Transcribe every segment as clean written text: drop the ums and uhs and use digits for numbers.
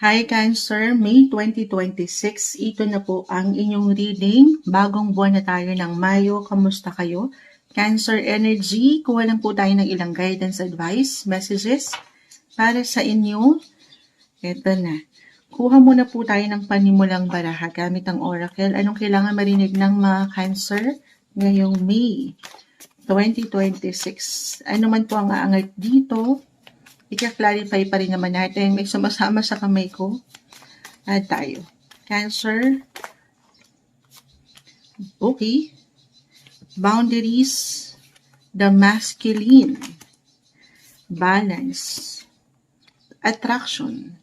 Hi Cancer, May 2026, ito na po ang inyong reading. Bagong buwan na tayo ng Mayo, kamusta kayo? Cancer Energy, kuha lang po tayo ng ilang guidance, advice, messages para sa inyo. Ito na. Kuha muna po tayo ng panimulang baraha gamit ang oracle. Anong kailangan marinig ng mga Cancer ngayong May 2026? Ano man po ang aangat dito? I-clarify pa rin naman natin. May sumasama sa kamay ko. Add tayo. Cancer. Okay. Boundaries. The masculine. Balance. Attraction.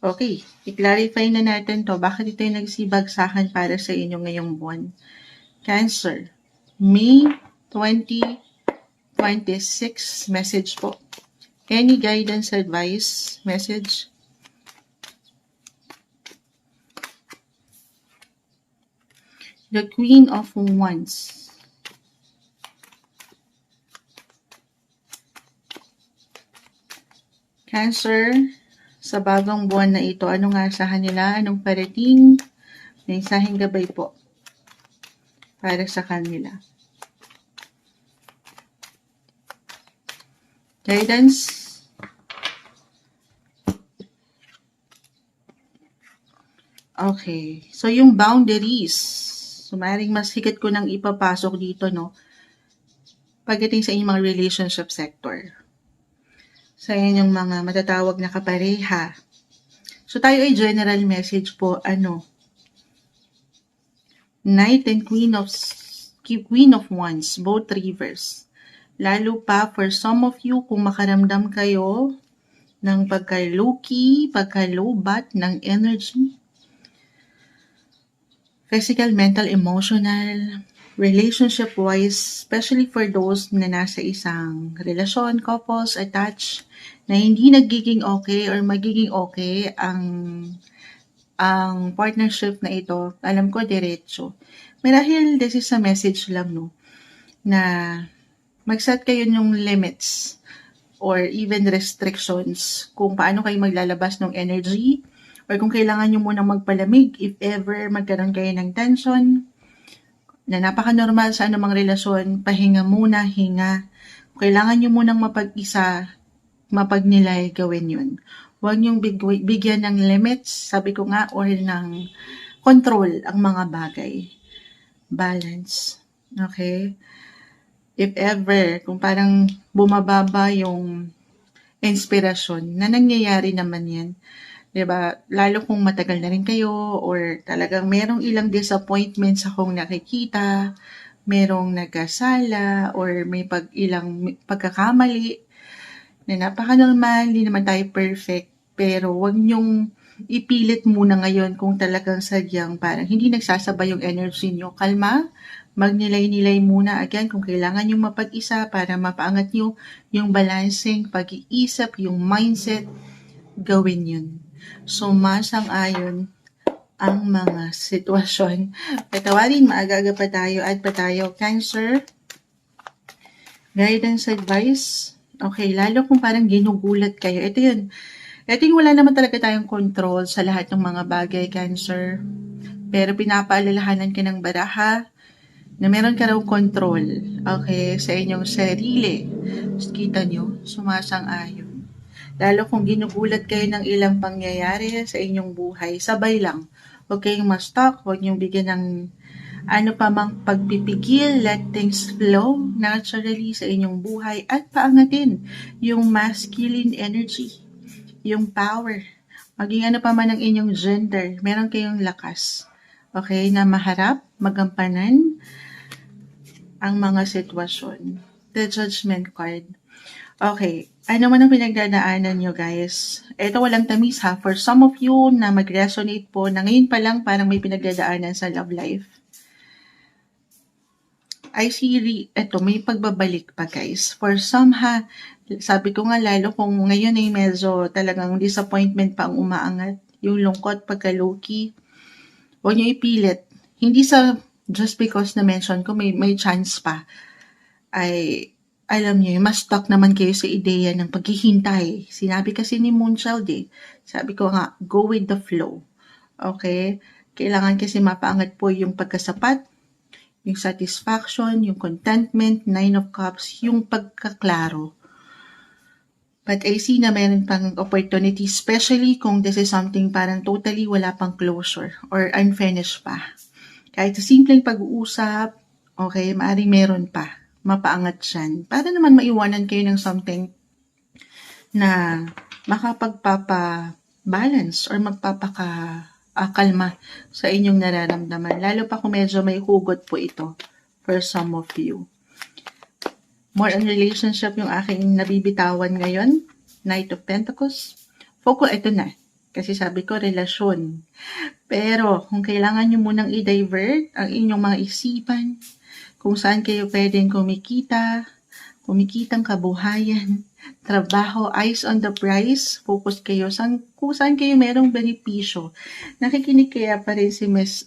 Okay. I-clarify na natin to. Bakit ito yung nagsibagsakan para sa inyo ngayong buwan? Cancer. May 2026 message po. Any guidance, advice, message? The Queen of Wands. Cancer, sa bagong buwan na ito, anong asahan nila? Anong parating? Mensaheng gabay po para sa kanila. Guidance. Okay. So, yung boundaries. So, maaaring mas higit ko nang ipapasok dito, no? Pagdating sa inyong mga relationship sector. Sa inyong mga matatawag na kapareha. So, tayo ay general message po, Knight and Queen of Wands, both reverse. Lalo pa for some of you, kung makaramdam kayo ng pagka-low-key, pagka-low-bat ng energy, physical, mental, emotional, relationship-wise, especially for those na nasa isang relasyon, couples, attached, na hindi nagiging okay or magiging okay ang partnership na ito, alam ko diretso. Marahil this is a message lang, no, na mag-set kayo ng limits or even restrictions kung paano kayo maglalabas ng energy or kung kailangan nyo munang magpalamig if ever magkaroon kayo ng tension na napaka-normal sa anumang relasyon, pahinga muna, hinga. Kung kailangan nyo munang mapag-isa, mapagnilay, gawin yun. Huwag nyong bigyan ng limits, sabi ko nga, or ng control ang mga bagay. Balance. Okay? If ever, kung parang bumababa yung inspirasyon, na nangyayari naman yan, diba? Lalo kung matagal na rin kayo or talagang merong ilang disappointments akong nakikita, merong nagkasala or may ilang pagkakamali na napaka-normal, hindi naman tayo perfect, pero wag nyong ipilit muna ngayon kung talagang sadyang parang hindi nagsasabay yung energy nyo. Kalma, magnilay-nilay muna again kung kailangan nyo mapag-isa para mapaangat nyo yung balancing, pag-iisip, yung mindset, gawin yun. So, masang-ayon ang mga sitwasyon. Patawarin, maaga-aga pa tayo at pa tayo. Cancer, guidance, advice. Okay, lalo kung parang ginugulat kayo. Ito yun. Ito yung wala naman talaga tayong control sa lahat ng mga bagay, Cancer. Pero pinapaalalahanan ka ng baraha na meron ka raw control, okay, sa inyong sarili. Kita nyo, sumasang-ayon. Lalo kung ginugulat kayo ng ilang pangyayari sa inyong buhay, sabay lang. Huwag kayong ma-stuck, huwag niyong bigyan ng ano pa mang pagpipigil, let things flow naturally sa inyong buhay at paangatin yung masculine energy, yung power. Maging ano pa man ang inyong gender, meron kayong lakas. Okay, na maharap, magampanan ang mga sitwasyon. The Judgment card. Okay, ano man ang pinagdadaanan nyo, guys? Ito walang tamis ha. For some of you na mag-resonate po na ngayon pa lang parang may pinagdadaanan sa love life. I see, ito may pagbabalik pa, guys. For some ha, sabi ko nga lalo kung ngayon ay medyo talagang disappointment pa ang umaangat. Yung lungkot, pagka-low-key. Huwag nyo ipilit. Hindi sa just because na mention ko may chance pa ay alam niyo mas stuck naman kayo sa ideya ng paghihintay. Sinabi kasi ni Moonchild sabi ko nga, go with the flow. Okay? Kailangan kasi mapaangat po yung pagkasapat, yung satisfaction, yung contentment, 9 of Cups, yung pagkaklaro. But I see na meron pang opportunity, especially kung this is something parang totally wala pang closure or unfinished pa. Kahit sa simpleng pag-uusap, okay, maaaring meron pa. Mapaangat siyan. Para naman maiwanan kayo ng something na makapagpapa-balance or magpapaka-kalma sa inyong nararamdaman. Lalo pa kung medyo may hugot po ito for some of you. More on relationship yung aking nabibitawan ngayon. Knight of Pentacles. Focus, ito na. Kasi sabi ko, relasyon. Pero, kung kailangan nyo munang i-divert ang inyong mga isipan, kung saan kayo pwedeng kumikitang kabuhayan, trabaho, eyes on the prize, focus kayo kung saan kayo merong benepisyo. Nakikinig kaya pa rin si Miss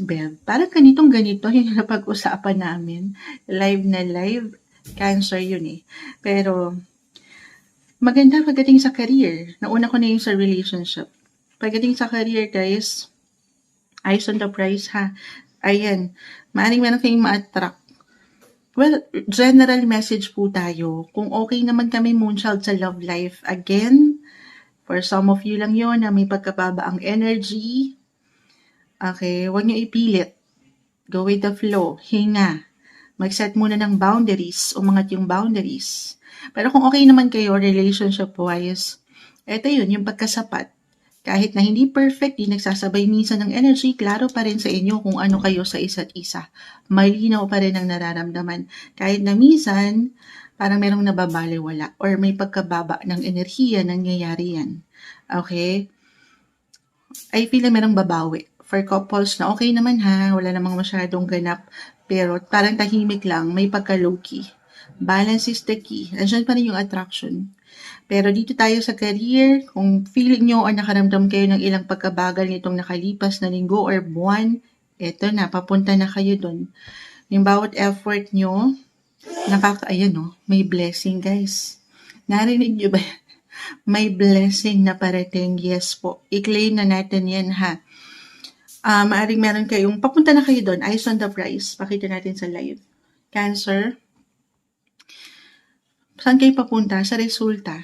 Bev. Parang ganito yung napag-usapan namin. Live na live. Cancer yun Pero, maganda pagdating sa career. Nauna ko na yung sa relationship. Pagdating sa career, guys, eyes on the prize, ha? Ayan. Maaaring meron kayong ma-attract. Well, general message po tayo. Kung okay naman kami, Moonchild, sa love life, again, for some of you lang yon na may pagkababa ang energy, okay, huwag nyo ipilit. Go with the flow. Hinga. Mag-set muna ng boundaries. Umangat yung boundaries. Pero kung okay naman kayo, relationship-wise, eto yun, yung pagkasapat. Kahit na hindi perfect, di nagsasabay minsan ng energy, klaro pa rin sa inyo kung ano kayo sa isa't isa. Malinaw pa rin ang nararamdaman. Kahit na minsan, parang merong nababaliwala or may pagkababa ng enerhiya, nangyayari yan. Okay? I feel na merong babawi. For couples na okay naman ha, wala namang masyadong ganap, pero parang tahimik lang, may pagka-low-key. Balance is the key. Andiyan pa rin yung attraction. Pero dito tayo sa career, kung feeling nyo or nakaramdam kayo ng ilang pagkabagal nitong nakalipas na linggo or buwan, eto na, papunta na kayo dun. Yung bawat effort nyo, may blessing guys. Narinig nyo ba? May blessing na parating. Yes po. I-claim na natin yan ha. Maaring meron kayong, papunta na kayo doon, eyes on the prize. Pakita natin sa live. Cancer. Saan kayo papunta? Sa resulta.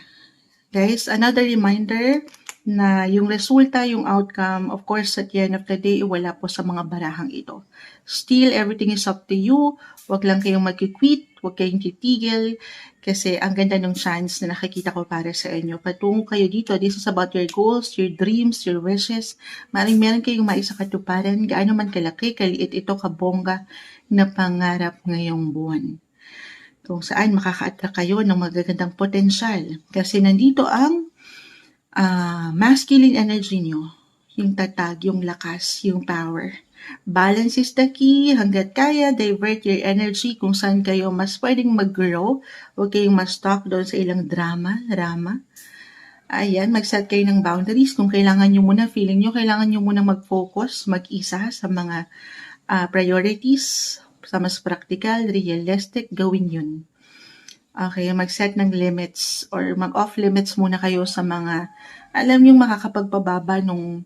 Guys, another reminder na yung resulta, yung outcome, of course, at the end of the day, wala po sa mga barahang ito. Still, everything is up to you. Huwag lang kayong mag-quit, huwag kayong titigil, kasi ang ganda ng chance na nakikita ko para sa inyo. Patungo kayo dito, this is about your goals, your dreams, your wishes. Maring meron kayong maisakatuparan, gaano man kalaki, kaliit ito, kabongga na pangarap ngayong buwan. Kung saan makaka-attract kayo ng magagandang potensyal. Kasi nandito ang masculine energy nyo. Yung tatag, yung lakas, yung power. Balance is the key. Hanggat kaya, divert your energy kung saan kayo mas pwedeng mag-grow. Huwag kayong ma-stuck doon sa ilang drama. Ayan, mag-set kayo ng boundaries. Kung kailangan nyo muna, feeling nyo, kailangan nyo muna mag-focus, mag-isa sa mga priorities, sa mas practical, realistic, gawin yun. Okay, mag-set ng limits or mag-off limits muna kayo sa mga, alam yung makakapagpababa nung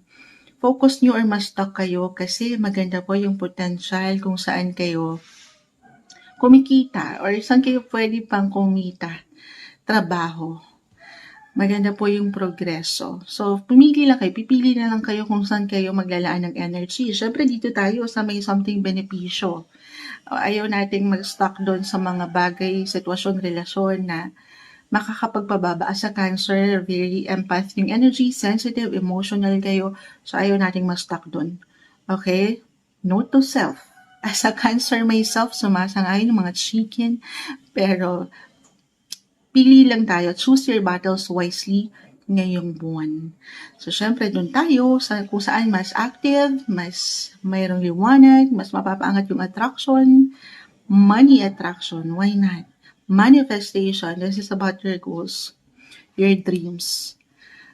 focus nyo or mas stuck kayo kasi maganda po yung potential kung saan kayo kumikita or saan kayo pwede pang kumita. Trabaho. Maganda po yung progreso. So, pipili na lang kayo kung saan kayo maglalaan ng energy. Syempre, dito tayo sa may something benepisyo. Ayaw nating mag-stuck doon sa mga bagay, sitwasyon, relasyon na makakapagpababa sa Cancer, very empathic yung energy, sensitive, emotional kayo. So, ayaw nating mag-stuck doon. Okay? Note to self. As a Cancer myself, sumasang-ayon ng mga chicken, pero pili lang tayo. Choose your battles wisely ngayong buwan. So, syempre, doon tayo kung saan mas active, mas mayroong liwanag, mas mapapaangat yung attraction, money attraction, why not? Manifestation, this is about your goals, your dreams.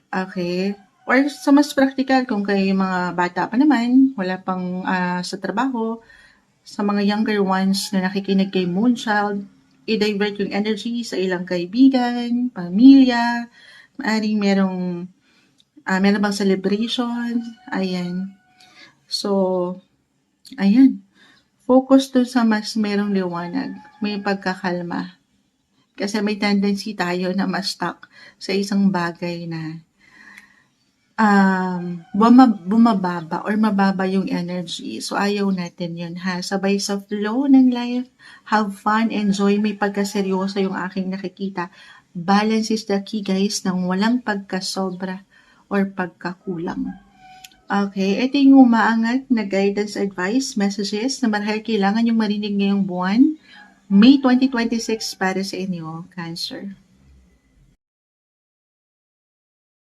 Okay? Or sa mas practical, kung kayo mga bata pa naman, wala pang sa trabaho, Sa mga younger ones na nakikinig kay Moonchild, i-divert yung energy sa ilang kaibigan, pamilya, maaring meron bang celebration, ayan. So, ayan, focus dun sa mas merong liwanag, may pagkakalma. Kasi may tendency tayo na ma-stuck sa isang bagay na bumababa or mababa yung energy. So, ayaw natin yun ha. Sabay sa flow ng life, have fun, enjoy, may pagkaseryoso yung aking nakikita. Balance is the key guys, ng walang pagkasobra or pagkakulang. Okay, ito yung umaangat na guidance advice messages na marahil kailangan yung marinig ngayong buwan, May 2026 para sa inyo, Cancer.